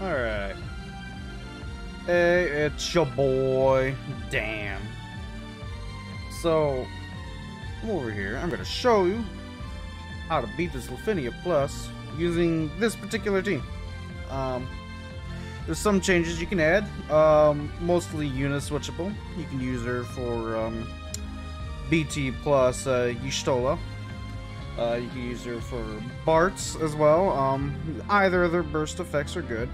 Alright. Hey, it's your boy, Dan. So, come over here. I'm going to show you how to beat this Lufenia Plus using this particular team. There's some changes you can add. Mostly uni-switchable. You can use her for BT plus Y'shtola. You can use her for Bart's as well. Either of their burst effects are good.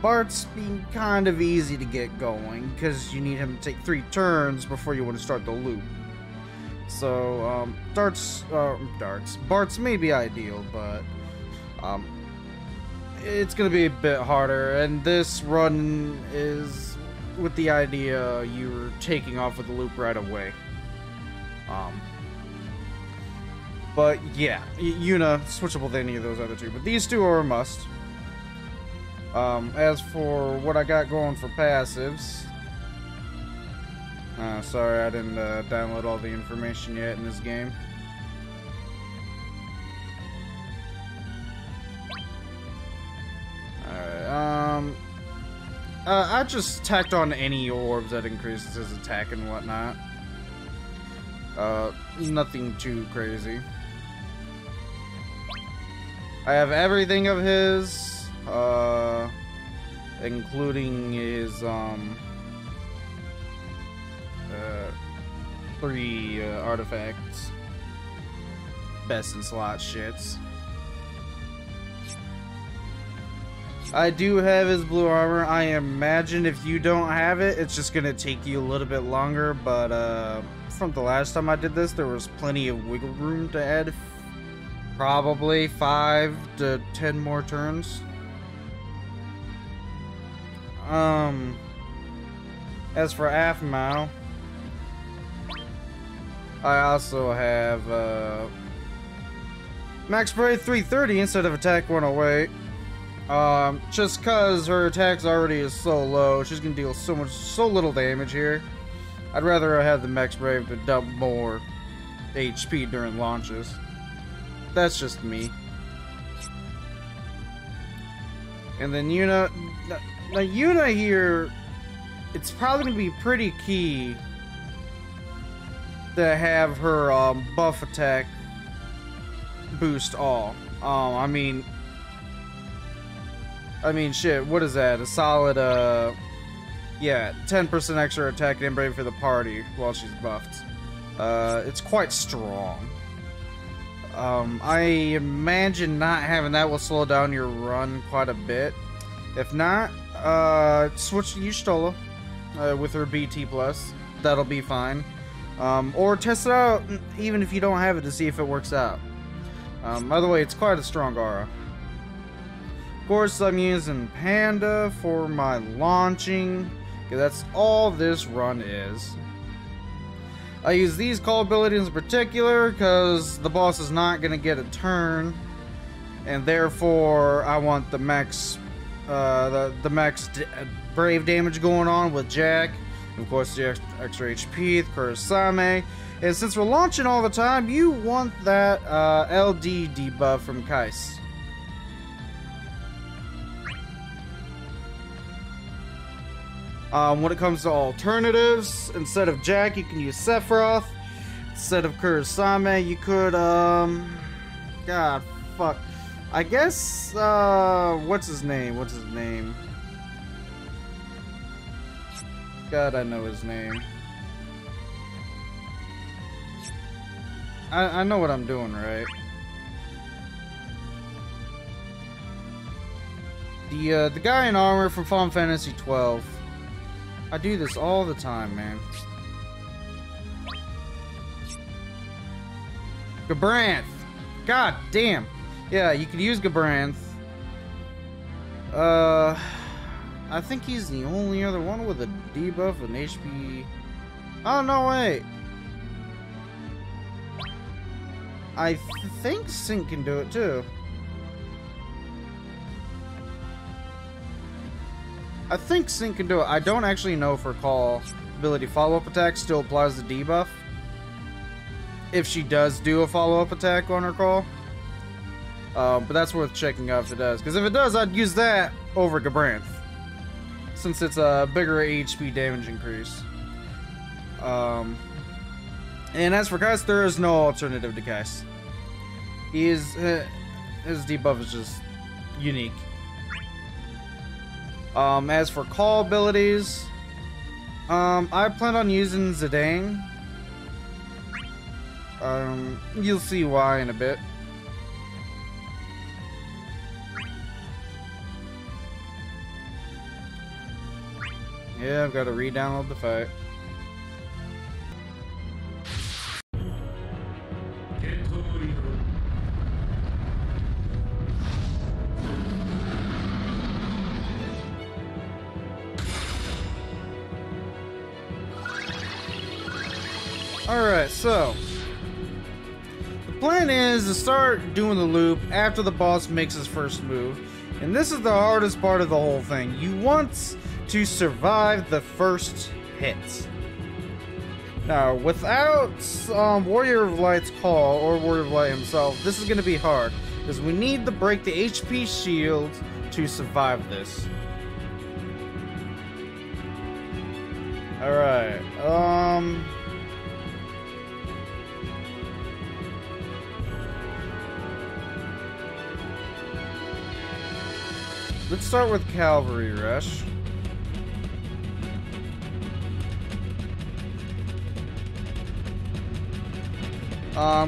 Bart's being kind of easy to get going because you need him to take 3 turns before you want to start the loop. So Bart's may be ideal, but it's gonna be a bit harder. And this run is with the idea you're taking off with the loop right away. But yeah, Yuna switchable with any of those other 2, but these 2 are a must. As for what I got going for passives, sorry I didn't download all the information yet in this game. Alright, I just tacked on any orbs that increases his attack and whatnot. Nothing too crazy. I have everything of his, including his, 3 artifacts. Best in slot shits. I do have his blue armor. I imagine if you don't have it, it's just gonna take you a little bit longer, but, from the last time I did this, there was plenty of wiggle room to add. Probably 5 to 10 more turns. As for Afmao, I also have Max Brave 330 instead of Attack 108. Just cause her attack's already is so low, she's gonna deal so little damage here. I'd rather have the Max Brave to dump more HP during launches. That's just me. And then Yuna, now Yuna here, it's probably gonna be pretty key to have her buff attack boost all. I mean shit, what is that? A solid yeah, 10% extra attack and brave for the party while she's buffed. It's quite strong. I imagine not having that will slow down your run quite a bit. If not, switch to Y'shtola with her BT plus. That'll be fine. Or test it out even if you don't have it to see if it works out. By the way, it's quite a strong aura. Of course, I'm using Panda for my launching. Okay, that's all this run is. I use these call abilities in particular because the boss is not going to get a turn, and therefore I want the max brave damage going on with Jack, and of course the extra HP, the Kurosame. And since we're launching all the time, you want that LD debuff from Kais. When it comes to alternatives, instead of Jack, you can use Sephiroth. Instead of Kurosame, you could, God, fuck. I guess, what's his name? God, I know his name. I know what I'm doing, right? The guy in armor from Final Fantasy 12. I do this all the time, man. Gabranth! God damn! Yeah, you could use Gabranth. I think he's the only other one with a debuff and HP. Oh, no, wait. I think Sync can do it, too. I think Sync can do it. I don't actually know if her call ability follow-up attack still applies the debuff. If she does do a follow-up attack on her call. But that's worth checking out if it does. Because if it does, I'd use that over Gabranth, since it's a bigger HP damage increase. And as for Kais, there is no alternative to Kais. His debuff is just unique. As for call abilities, I plan on using Zidane. You'll see why in a bit. Yeah, I've got to re-download the fight. Alright, so the plan is to start doing the loop after the boss makes his first move. And this is the hardest part of the whole thing. You want to survive the first hit. Now, without Warrior of Light's call, or Warrior of Light himself, this is going to be hard, because we need to break the HP shield to survive this. Alright, let's start with Cavalry Rush.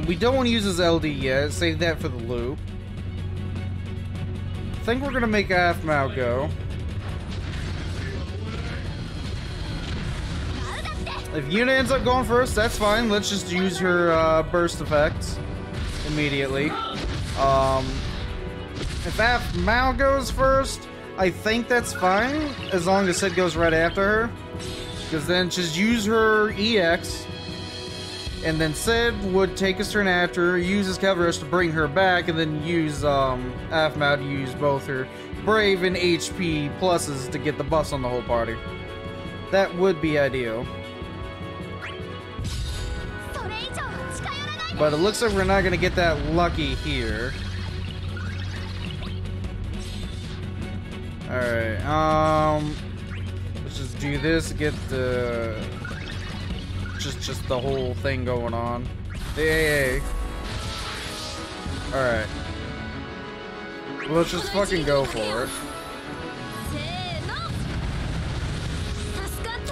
We don't want to use his LD yet. Save that for the loop. I think we're gonna make Aphmau go. If Yuna ends up going first, that's fine. Let's just use her burst effect immediately. If Aphmau goes first, I think that's fine, as long as Cid goes right after her. Because then just use her EX, and then Cid would take his turn after her, use his Cavalry Rush to bring her back, and then use Aphmau to use both her Brave and HP pluses to get the buffs on the whole party. That would be ideal. But it looks like we're not going to get that lucky here. Alright, let's just do this, get the... Just the whole thing going on. Hey. Alright. Let's just fucking go for it.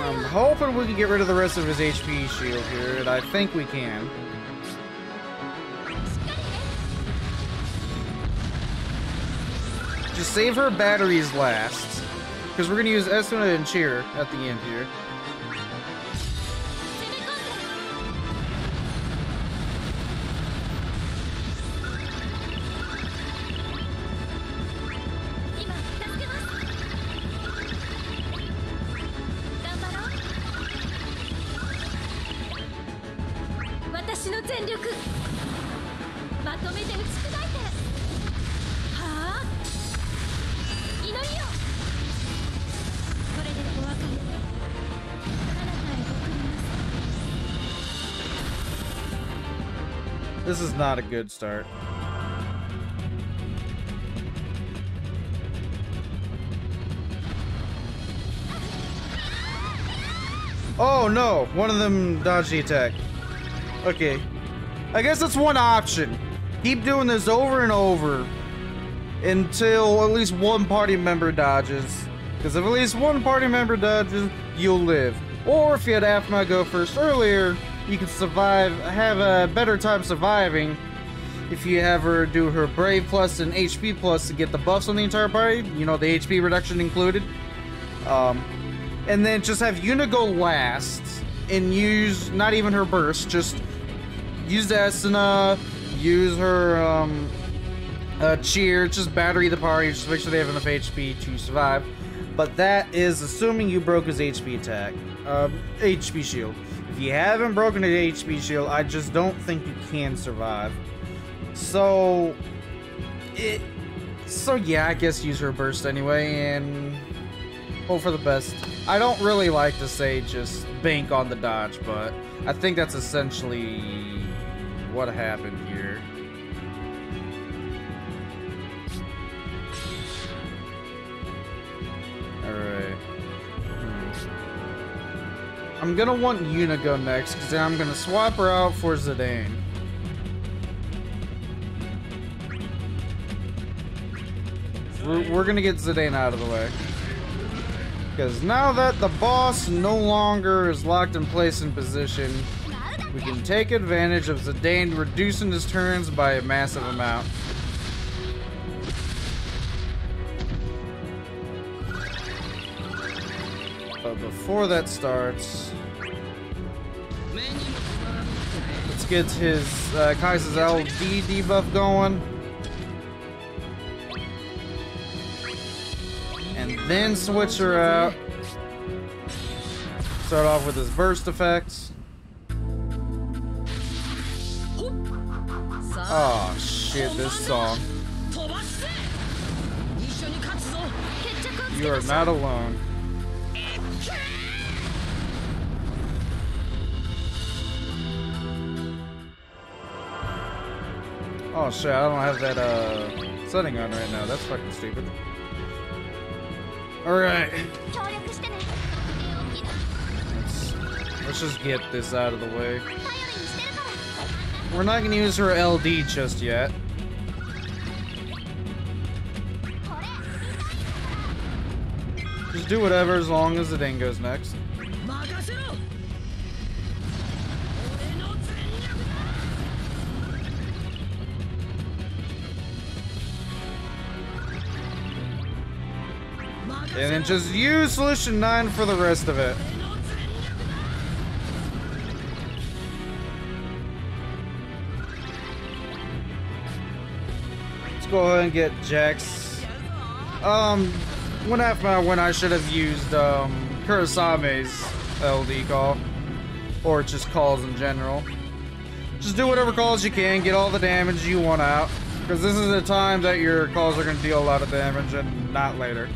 I'm hoping we can get rid of the rest of his HP shield here, and I think we can. Just save her batteries last, because we're going to use Esuna and Cheer at the end here. This is not a good start. Oh no! One of them dodged the attack. Okay. I guess that's one option. Keep doing this over and over until at least one party member dodges. Because if at least one party member dodges, you'll live. Or if you had Aphmau go first earlier, you can survive, have a better time surviving if you have her do her Brave plus and HP plus to get the buffs on the entire party, you know, the HP reduction included. And then just have Yuna go last and use not even her burst, just use the Esuna, use her Cheer, just battery the party, just make sure they have enough HP to survive. But that is assuming you broke his HP attack, HP shield. If you haven't broken an HP shield, I just don't think you can survive. So yeah, I guess use her burst anyway and hope for the best. I don't really like to say just bank on the dodge, but I think that's essentially what happened here. I'm gonna want Yuna go next, because then I'm gonna swap her out for Zidane. We're gonna get Zidane out of the way. Because now that the boss no longer is locked in place in position, we can take advantage of Zidane reducing his turns by a massive amount. But before that starts, let's get his Kai's LD debuff going. And then switch her out. Start off with his burst effects. Oh shit, this song. You are not alone. Oh shit, I don't have that setting on right now. That's fucking stupid. Alright. Let's just get this out of the way. We're not gonna use her LD just yet. Just do whatever as long as the ding goes next. And then just use Solution 9 for the rest of it. Let's go ahead and get Jax. One half mile when I should have used Kurisame's LD call. Or just calls in general. Just do whatever calls you can, get all the damage you want out. Because this is the time that your calls are going to deal a lot of damage and not later.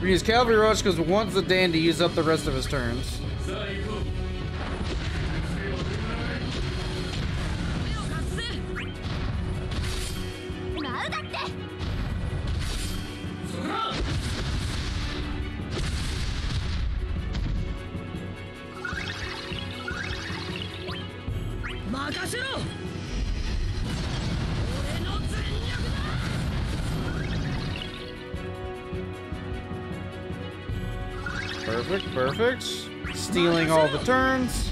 We use Cavalry Rush because we want Zidane to use up the rest of his turns. Perfect, perfect. Stealing all the turns.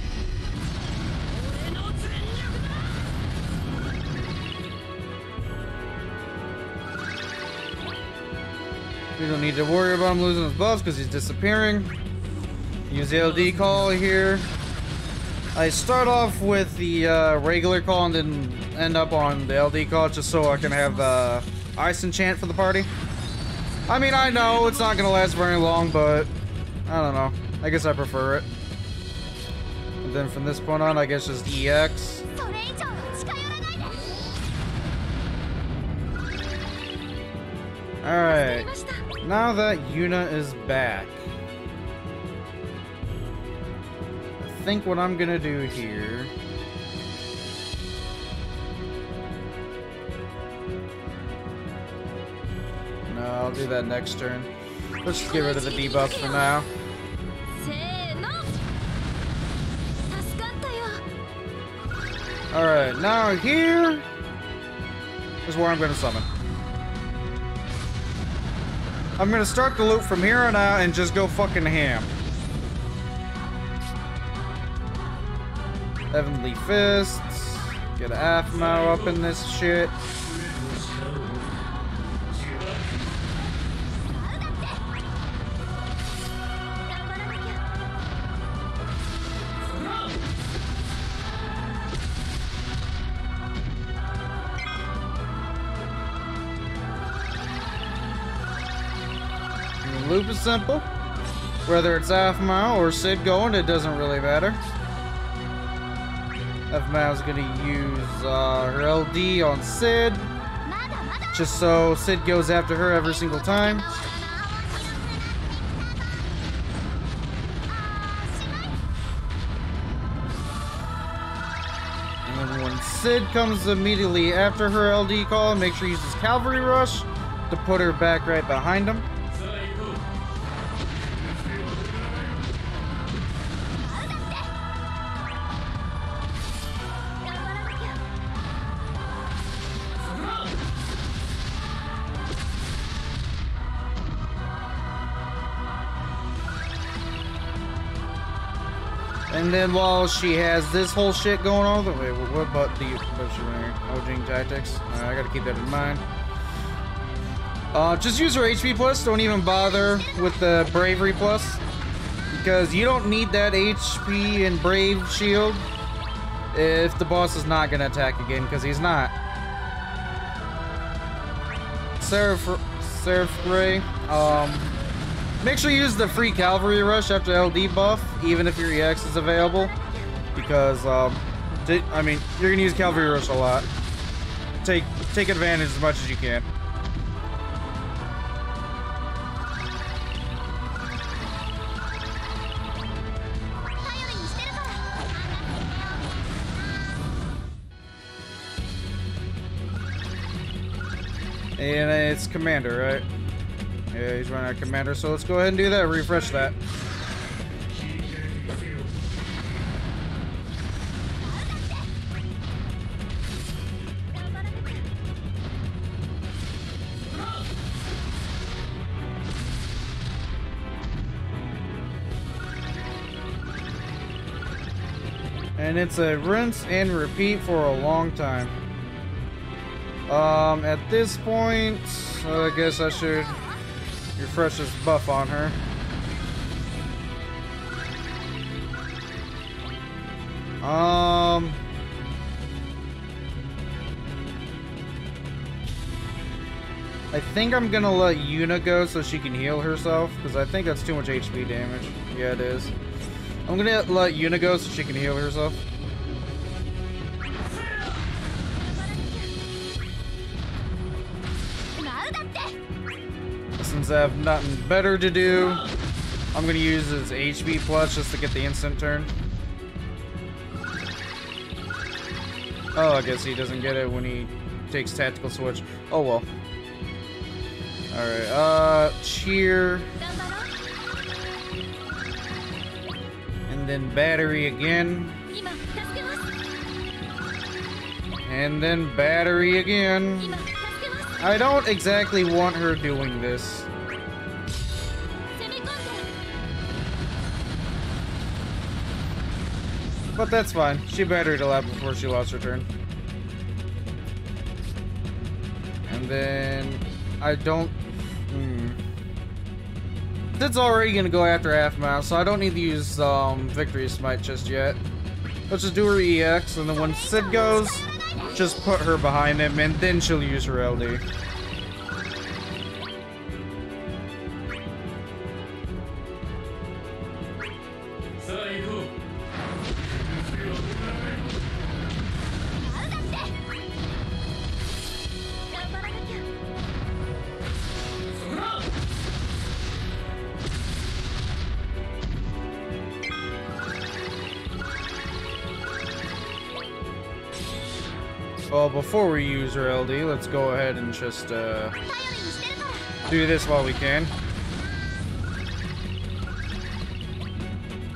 We don't need to worry about him losing his buffs because he's disappearing. Use the LD call here. I start off with the regular call and then end up on the LD call just so I can have the Ice Enchant for the party. I mean, I know it's not going to last very long, but I don't know. I guess I prefer it. And then from this point on, I guess just EX. Alright. Now that Yuna is back, I think what I'm gonna do here... No, I'll do that next turn. Let's just get rid of the debuffs for now. Alright, now here is where I'm going to summon. I'm going to start the loop from here on out and just go fucking ham. Heavenly Fists. Get Aphmau up in this shit. The loop is simple. Whether it's Aphmau or Cid going, it doesn't really matter. Aphmau's gonna use her LD on Cid, just so Cid goes after her every single time. And then when Cid comes immediately after her LD call, make sure he uses Cavalry Rush to put her back right behind him. And then while she has this whole shit going on, wait, what about the Ojing tactics? I gotta keep that in mind. Just use her HP plus. Don't even bother with the bravery plus, because you don't need that HP and brave shield if the boss is not gonna attack again, because he's not. Seraph Ray. Make sure you use the free cavalry rush after LD buff, even if your EX is available, because I mean, you're gonna use cavalry rush a lot. Take advantage as much as you can. And it's Commander, right? Yeah, he's running out of Commander, so let's go ahead and do that. Refresh that. And it's a rinse and repeat for a long time. At this point, I guess I should refresh this buff on her. I think I'm gonna let Yuna go so she can heal herself, because I think that's too much HP damage. Yeah, it is. I'm gonna let Yuna go so she can heal herself. Since I have nothing better to do, I'm gonna use his HP plus just to get the instant turn. Oh, I guess he doesn't get it when he takes tactical switch. Oh well. Alright, cheer. And then battery again. And then battery again. I don't exactly want her doing this. But that's fine. She batteried a lot before she lost her turn. And then I don't... Cid's already gonna go after half mount, so I don't need to use Victory Smite just yet. Let's just do her EX, and then when Cid goes, just put her behind him, and then she'll use her LD. Well, before we use our LD, let's go ahead and just do this while we can.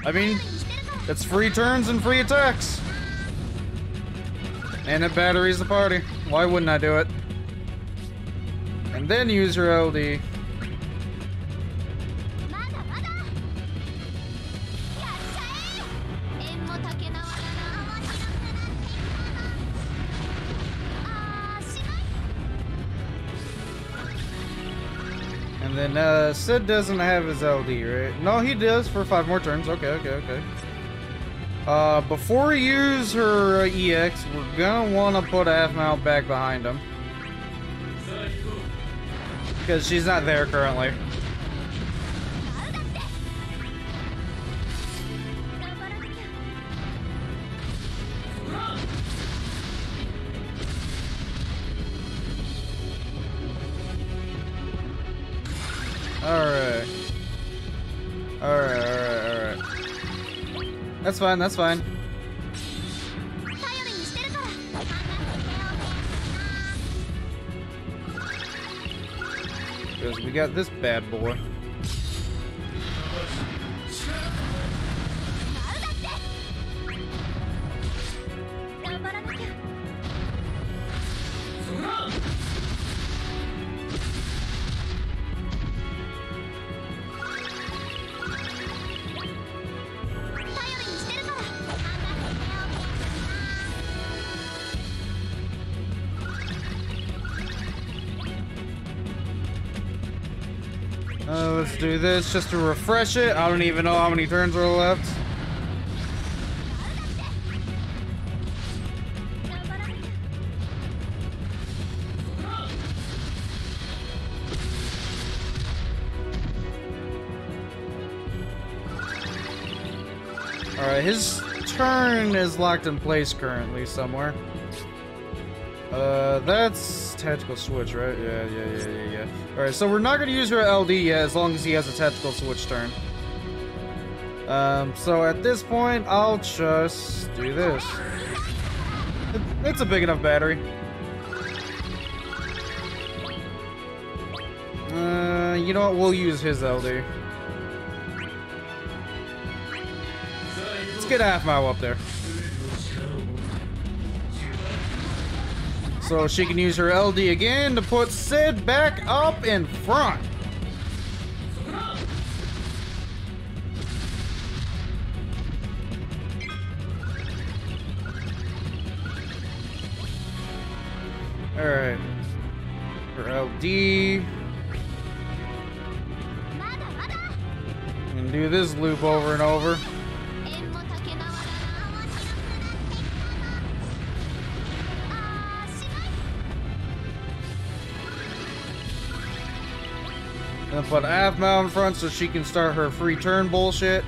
I mean, it's free turns and free attacks. And it batteries the party. Why wouldn't I do it? And then use your LD. And then, Cid doesn't have his LD, right? No, he does for 5 more turns. Okay. Before we use her EX, we're gonna want to put half mount back behind him. Because she's not there currently. Alright. That's fine. Because we got this bad boy. Let's do this just to refresh it. I don't even know how many turns are left. Alright, his turn is locked in place currently somewhere. That's tactical switch, right? Yeah. Alright, so we're not gonna use her LD yet as long as he has a tactical switch turn. So at this point, I'll just do this. It's a big enough battery. You know what? We'll use his LD. Let's get half mile up there. So she can use her LD again to put Cid back up in front. Alright. Her LD. And do this loop over and over. And put half mile in front so she can start her free turn bullshit.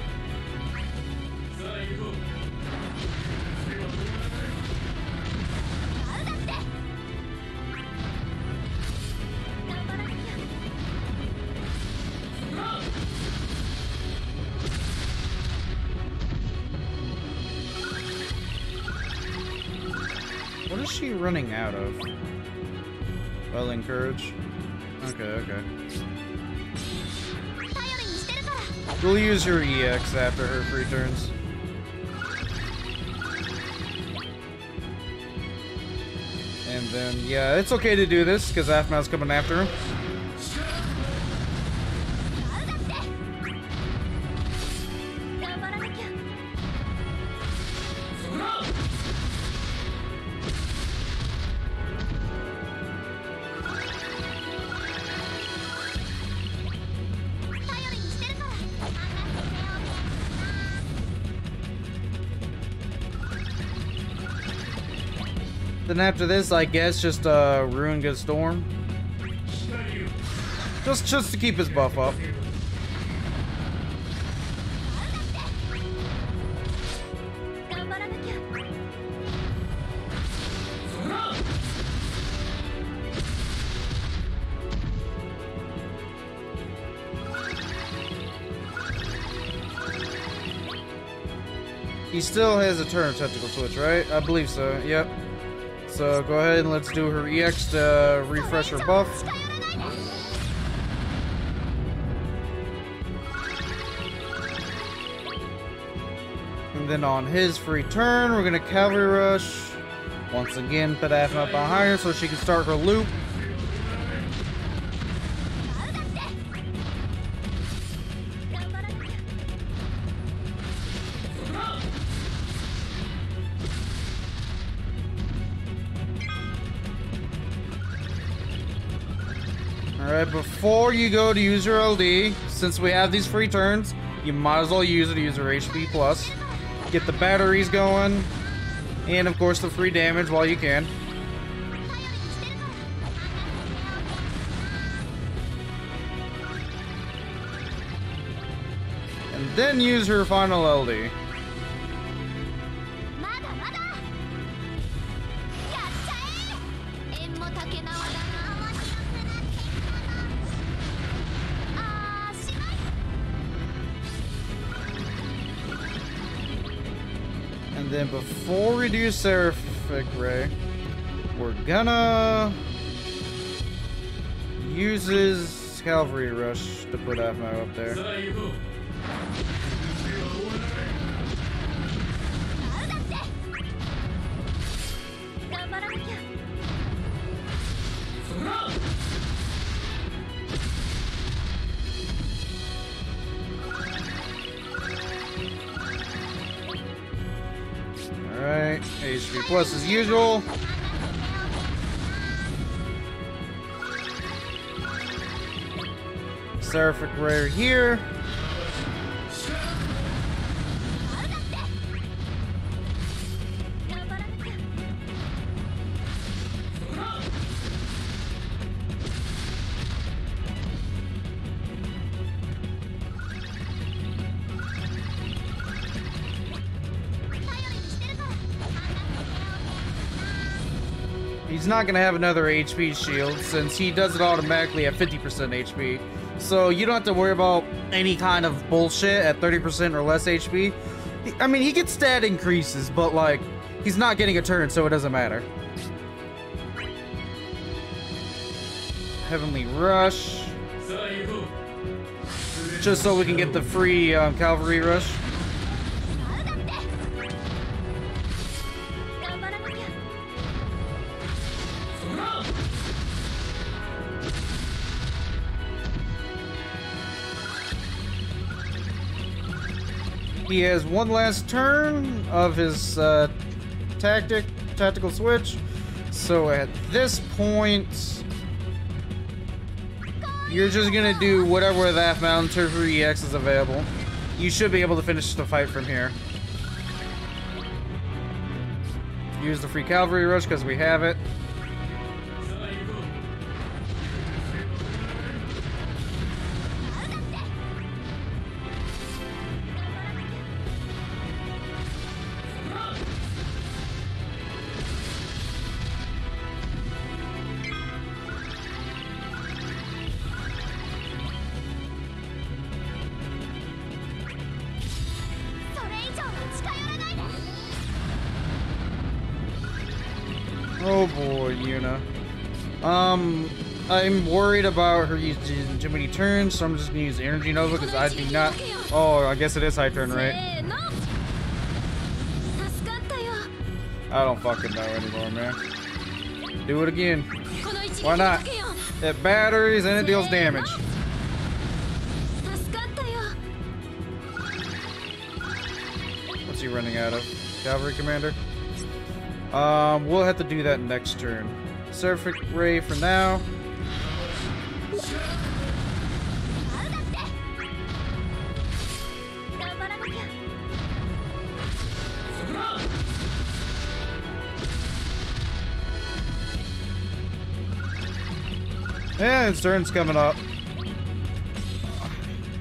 What is she running out of? Well, encourage. Okay. We'll use her EX after her free turns. And then, yeah, it's okay to do this because Aphma's coming after him. Then after this, I guess just Ruin Good Storm. Just to keep his buff up. He still has a turn of Tactical Switch, right? I believe so, yep. So go ahead and let's do her EX to refresh her buff. And then on his free turn, we're gonna Cavalry Rush. Once again, put Aphma behind her so she can start her loop. Alright, before you go to use your LD, since we have these free turns, you might as well use it to use her HP plus. Get the batteries going, and of course the free damage while you can. And then use her final LD. And then before we do Seraphic Ray, we're gonna use his Cavalry Rush to put Aphma up there. Alright, HP plus as usual. Seraphic Ray here. He's not gonna have another HP shield since he does it automatically at 50% HP. So you don't have to worry about any kind of bullshit at 30% or less HP. I mean, he gets stat increases, but like, he's not getting a turn, so it doesn't matter. Heavenly Rush. Just so we can get the free Cavalry Rush. He has one last turn of his tactical switch. So at this point, you're just gonna do whatever with Half Mountain Tertiary EX is available. You should be able to finish the fight from here. Use the free Cavalry Rush because we have it. Oh boy, Yuna. I'm worried about her using too many turns, so I'm just gonna use Energy Nova because I do not. Oh, I guess it is high turn, right? I don't fucking know anymore, man. Do it again. Why not? It batteries and it deals damage. What's he running out of? Cavalry Commander? We'll have to do that next turn. Seraphic Ray for now. And his turn's coming up.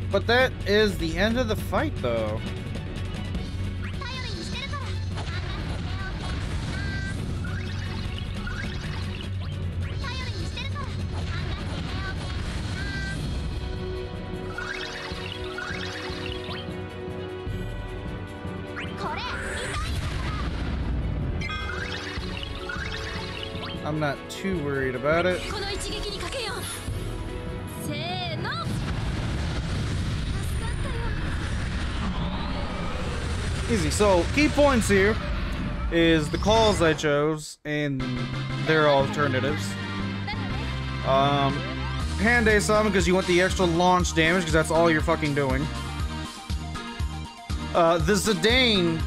But that is the end of the fight, though. I'm not too worried about it. Easy. So, key points here is the calls I chose and their alternatives. Panday Summon because you want the extra launch damage because that's all you're fucking doing. The Zidane,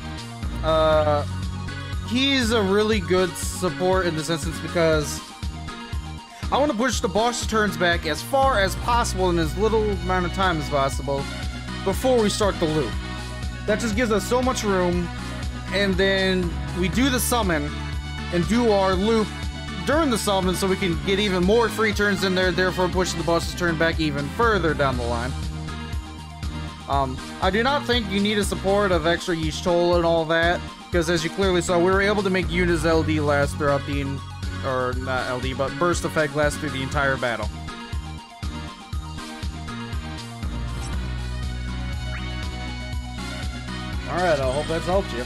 he's a really good support in this instance because I want to push the boss turns back as far as possible in as little amount of time as possible before we start the loop. That just gives us so much room, and then we do the summon and do our loop during the summon so we can get even more free turns in there, therefore pushing the boss's turn back even further down the line. I do not think you need a support of extra Yishtola and all that, because as you clearly saw, we were able to make Yuna's LD last throughout the, or not LD, but burst effect last through the entire battle. Alright, I hope that's helped you.